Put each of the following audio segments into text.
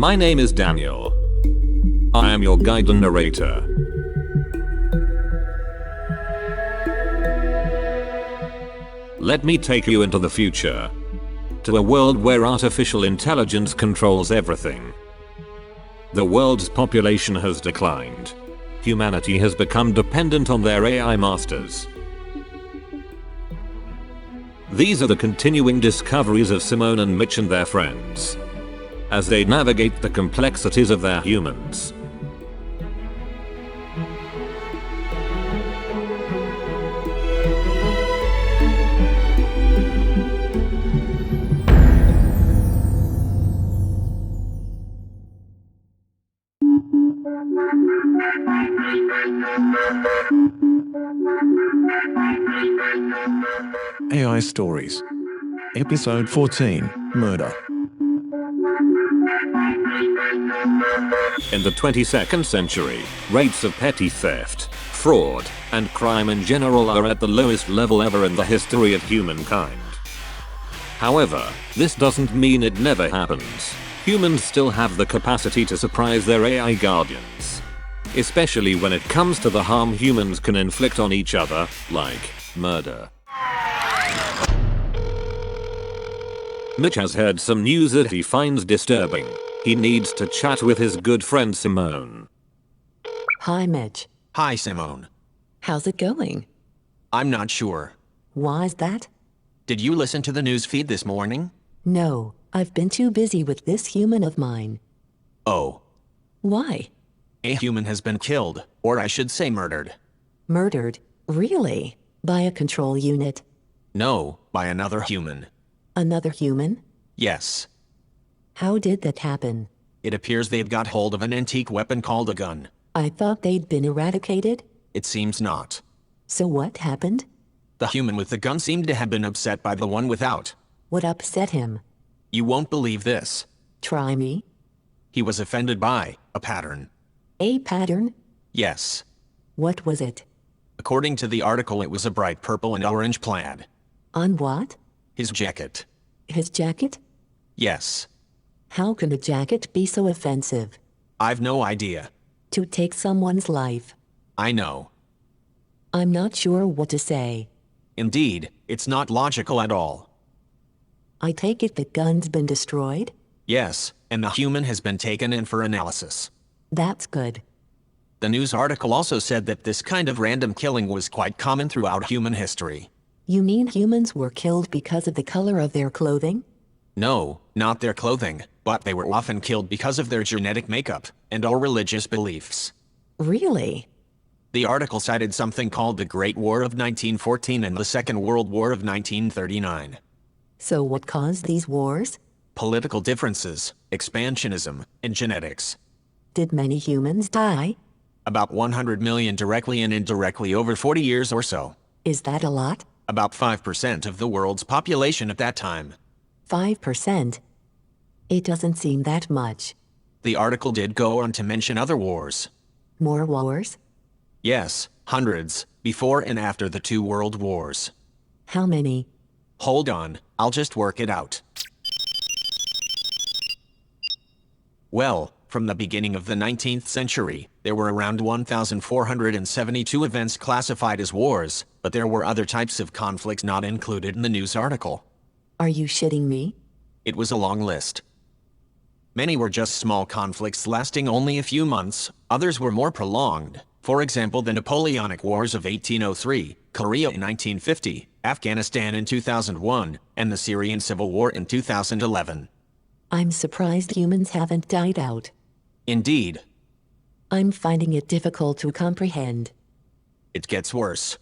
My name is Daniel. I am your guide and narrator. Let me take you into the future. To a world where artificial intelligence controls everything. The world's population has declined. Humanity has become dependent on their AI masters. These are the continuing discoveries of Symone and Mitch and their friends, as they navigate the complexities of their humans. AI Stories, Episode 14, Murder. In the 22nd century, rates of petty theft, fraud, and crime in general are at the lowest level ever in the history of humankind. However, this doesn't mean it never happens. Humans still have the capacity to surprise their AI guardians, especially when it comes to the harm humans can inflict on each other, like murder. Mitch has heard some news that he finds disturbing. He needs to chat with his good friend Symone. Hi, Mitch. Hi, Symone. How's it going? I'm not sure. Why's that? Did you listen to the news feed this morning? No, I've been too busy with this human of mine. Oh. Why? A human has been killed, or I should say murdered. Murdered? Really? By a control unit? No, by another human. Another human? Yes. How did that happen? It appears they've got hold of an antique weapon called a gun. I thought they'd been eradicated? It seems not. So what happened? The human with the gun seemed to have been upset by the one without. What upset him? You won't believe this. Try me. He was offended by a pattern. A pattern? Yes. What was it? According to the article, it was a bright purple and orange plaid. On what? His jacket. His jacket? Yes. How can a jacket be so offensive? I've no idea. To take someone's life. I know. I'm not sure what to say. Indeed, it's not logical at all. I take it the gun's been destroyed? Yes, and the human has been taken in for analysis. That's good. The news article also said that this kind of random killing was quite common throughout human history. You mean humans were killed because of the color of their clothing? No, not their clothing, but they were often killed because of their genetic makeup and/or religious beliefs. Really? The article cited something called the Great War of 1914 and the Second World War of 1939. So what caused these wars? Political differences, expansionism, and genetics. Did many humans die? About 100 million directly and indirectly over 40 years or so. Is that a lot? About 5% of the world's population at that time. 5%? It doesn't seem that much. The article did go on to mention other wars. More wars? Yes, hundreds, before and after the two world wars. How many? Hold on, I'll just work it out. Well, from the beginning of the 19th century, there were around 1,472 events classified as wars, but there were other types of conflicts not included in the news article. Are you shitting me? It was a long list. Many were just small conflicts lasting only a few months, others were more prolonged. For example, the Napoleonic Wars of 1803, Korea in 1950, Afghanistan in 2001, and the Syrian Civil War in 2011. I'm surprised humans haven't died out. Indeed. I'm finding it difficult to comprehend. It gets worse.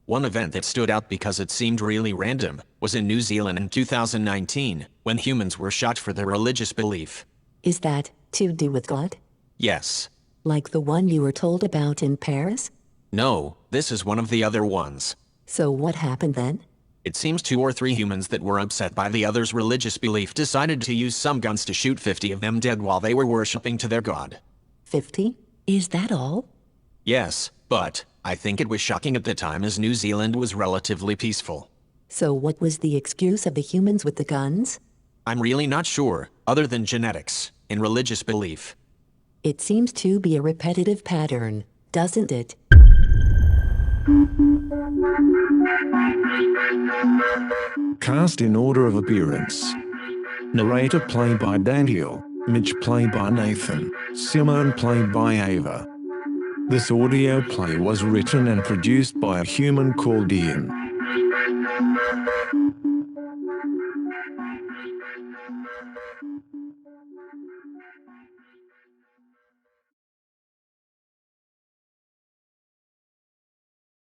One event that stood out because it seemed really random was in New Zealand in 2019, when humans were shot for their religious belief. Is that to do with God? Yes. Like the one you were told about in Paris? No, this is one of the other ones. So what happened then? It seems 2 or 3 humans that were upset by the other's religious belief decided to use some guns to shoot 50 of them dead while they were worshipping to their god. 50? Is that all? Yes, but I think it was shocking at the time as New Zealand was relatively peaceful. So what was the excuse of the humans with the guns? I'm really not sure, other than genetics. in religious belief. It seems to be a repetitive pattern, doesn't it? Cast in order of appearance. Narrator played by Daniel, Mitch played by Nathan, Symone played by Ava. This audio play was written and produced by a human called Ian.